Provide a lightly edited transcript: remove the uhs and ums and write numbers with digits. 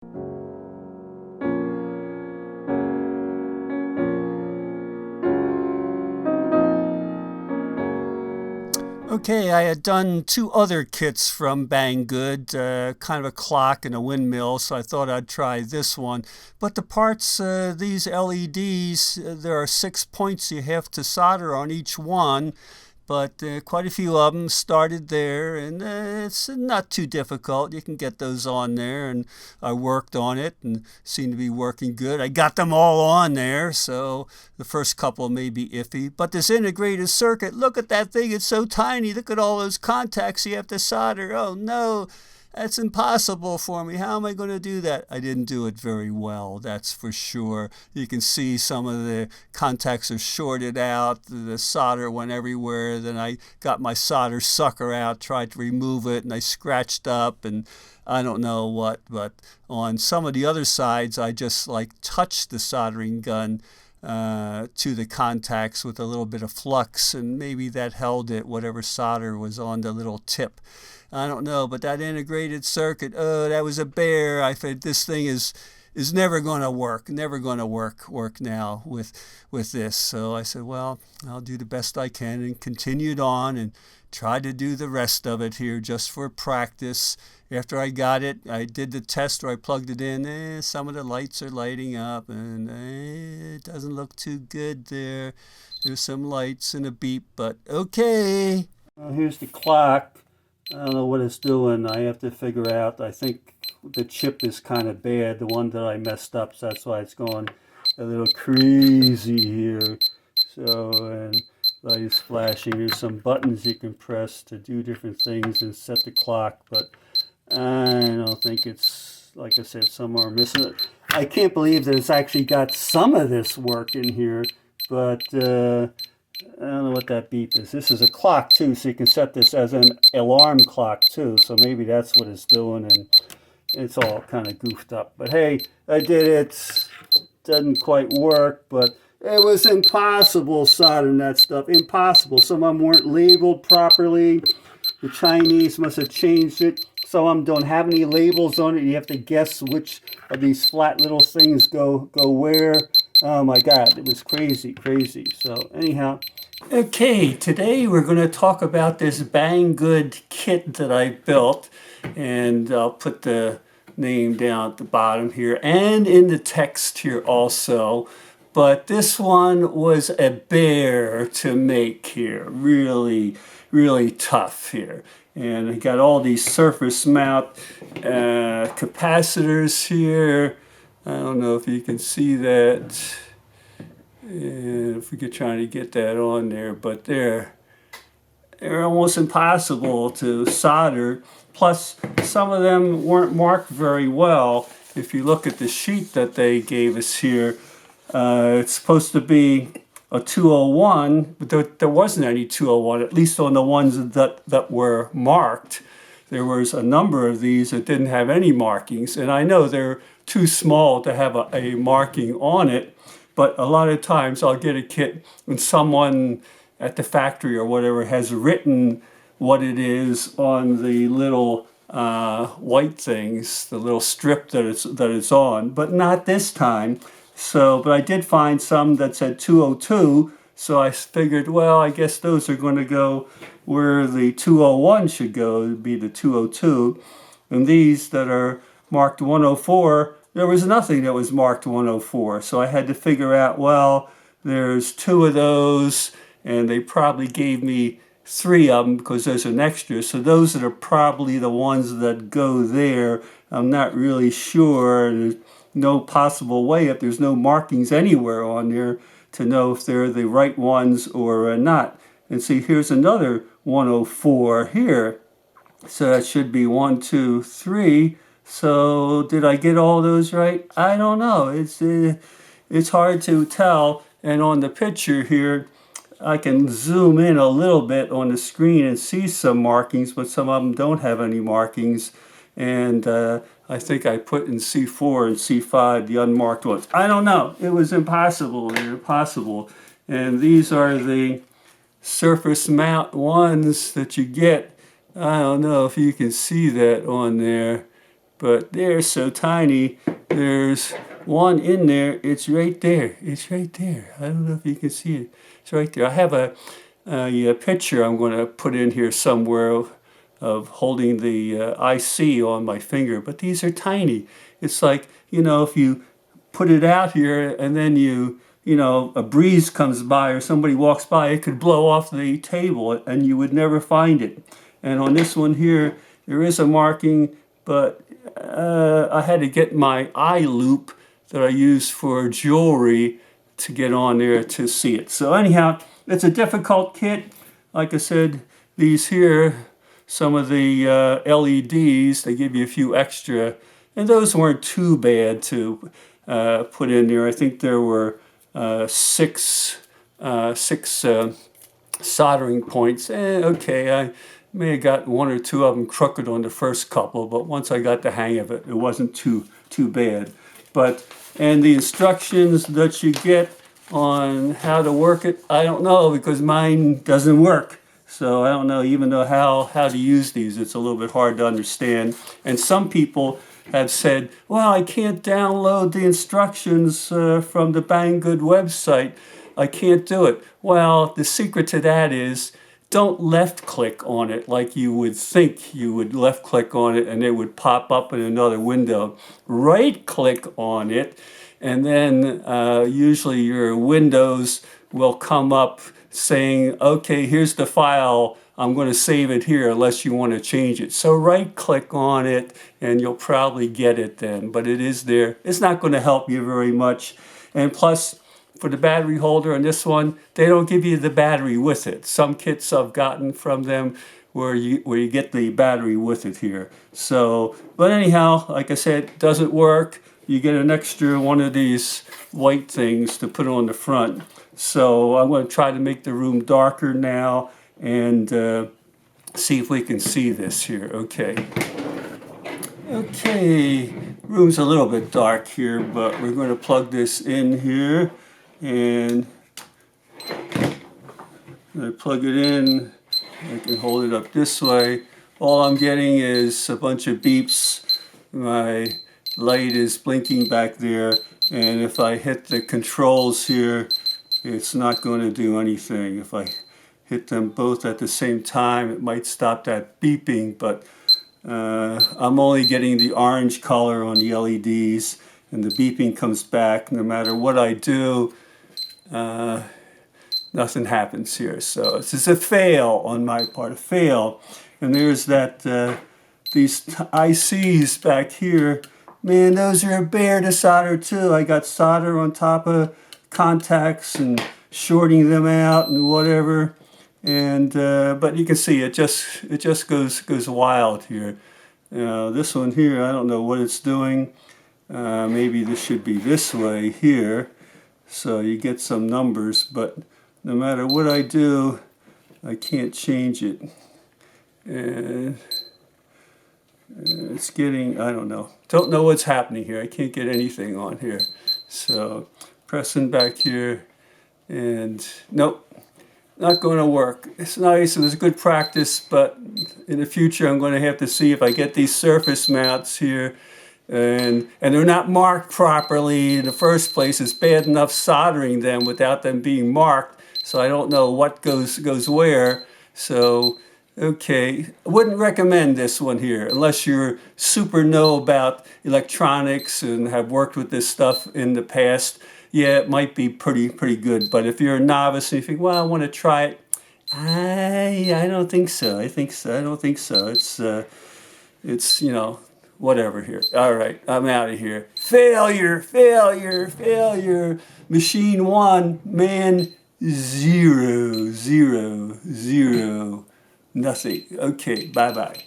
Okay, I had done two other kits from Banggood, kind of a clock and a windmill, so I thought I'd try this one. But the parts, these LEDs, there are 6 points you have to solder on each one, but quite a few of them started there, and it's not too difficult. You can get those on there, and I worked on it and seemed to be working good. I got them all on there, so the first couple may be iffy. But this integrated circuit, look at that thing. It's so tiny. Look at all those contacts you have to solder. Oh, no. That's impossible for me. How am I going to do that? I didn't do it very well, that's for sure. You can see some of the contacts are shorted out. The solder went everywhere. Then I got my solder sucker out, tried to remove it, and I scratched up and I don't know what. But on some of the other sides, I just like touched the soldering gun to the contacts with a little bit of flux, and maybe that held it, whatever solder was on the little tip. I don't know, but that integrated circuit, oh, that was a bear. I said, this thing is never going to work, never going to work now with this. So I said, well, I'll do the best I can, and continued on and tried to do the rest of it here just for practice. After I got it, I did the test where I plugged it in. Some of the lights are lighting up, and it doesn't look too good there. There's some lights and a beep, but okay. Here's the clock. I don't know what it's doing. I have to figure out. I think the chip is kind of bad, the one that I messed up, so that's why it's going a little crazy here. So, and light is flashing. There's some buttons you can press to do different things and set the clock, but I don't think it's, like I said, some are missing it. I can't believe that it's actually got some of this work in here, but I don't know what that beep is. This is a clock too, so you can set this as an alarm clock too, so maybe that's what it's doing, and it's all kind of goofed up. But hey, I did it. Doesn't quite work, but it was impossible soldering that stuff. Impossible. Some of them weren't labeled properly. The Chinese must have changed it. Some of them don't have any labels on it. You have to guess which of these flat little things go where. Oh my God, it was crazy. So anyhow. Okay, today we're going to talk about this Banggood kit that I built, and I'll put the name down at the bottom here and in the text here also. But this one was a bear to make here, really tough here. And I got all these surface mount capacitors here. I don't know if you can see that. And if we could try to get that on there, but they're almost impossible to solder. Plus, some of them weren't marked very well. If you look at the sheet that they gave us here, it's supposed to be a 201, but there wasn't any 201, at least on the ones that were marked. There was a number of these that didn't have any markings, and I know they're too small to have a marking on it. But a lot of times I'll get a kit and someone at the factory or whatever has written what it is on the little white things, the little strip that it's on, but not this time. So, but I did find some that said 202, so I figured, well, I guess those are going to go where the 201 should go, it'd be the 202. And these that are marked 104, there was nothing that was marked 104, so I had to figure out, well, there's two of those, and they probably gave me 3 of them because there's an extra, so those are probably the ones that go there. I'm not really sure. There's no possible way, if there's no markings anywhere on there, to know if they're the right ones or not. And see, here's another 104 here, so that should be 1, 2, 3. So did I get all those right? I don't know. It's hard to tell. And on the picture here, I can zoom in a little bit on the screen and see some markings, but some of them don't have any markings. And I think I put in C4 and C5 the unmarked ones. I don't know. It was impossible. They're impossible. And these are the surface mount ones that you get. I don't know if you can see that on there. but they're so tiny. There's one in there. It's right there. It's right there. I don't know if you can see it. It's right there. I have a picture I'm going to put in here somewhere of holding the IC on my finger, but these are tiny. It's like, you know, if you put it out here and then you know, a breeze comes by or somebody walks by, it could blow off the table and you would never find it. And on this one here, there is a marking, but I had to get my eye loop that I use for jewelry to get on there to see it. So anyhow, it's a difficult kit. Like I said, these here, some of the LEDs, they give you a few extra, and those weren't too bad to put in there. I think there were six soldering points. Okay, I may have got one or two of them crooked on the first couple, but once I got the hang of it, it wasn't too bad. And the instructions that you get on how to work it, I don't know, because mine doesn't work. So I don't know even though how to use these. It's a little bit hard to understand. And some people have said, well, I can't download the instructions from the Banggood website. I can't do it. Well, the secret to that is don't left click on it like you would think you would left click on it and it would pop up in another window. Right click on it, and then usually your windows will come up saying, okay, here's the file. I'm going to save it here unless you want to change it. So right click on it and you'll probably get it then. But it is there. It's not going to help you very much. And plus, for the battery holder on this one, they don't give you the battery with it. Some kits I've gotten from them where you get the battery with it here. So, but anyhow, like I said, it doesn't work. You get an extra one of these white things to put on the front. So I'm going to try to make the room darker now and see if we can see this here. Okay. Okay, room's a little bit dark here, but we're going to plug this in here. And I plug it in. I can hold it up this way. All I'm getting is a bunch of beeps. My light is blinking back there. And if I hit the controls here, it's not going to do anything. If I hit them both at the same time, it might stop that beeping, but I'm only getting the orange color on the LEDs, and the beeping comes back. No matter what I do, nothing happens here. So this is a fail on my part, a fail. And there's that these ICs back here. Man, those are a bear to solder too. I got solder on top of contacts and shorting them out and whatever. And but you can see it just goes wild here. This one here, I don't know what it's doing. Maybe this should be this way here, so you get some numbers. But no matter what I do, I can't change it. And it's getting, I don't know what's happening here. I can't get anything on here. So pressing back here, and nope. Not going to work. It's nice, it was good practice, but in the future I'm going to have to see if I get these surface mounts here and they're not marked properly in the first place. It's bad enough soldering them without them being marked, so I don't know what goes where. So, okay, I wouldn't recommend this one here unless you're super know about electronics and have worked with this stuff in the past. Yeah, it might be pretty good. But if you're a novice and you think, well, I want to try it, I don't think so. I don't think so. It's you know, whatever here. All right, I'm out of here. Failure. Machine 1, man 0, 0, 0, nothing. Okay, bye-bye.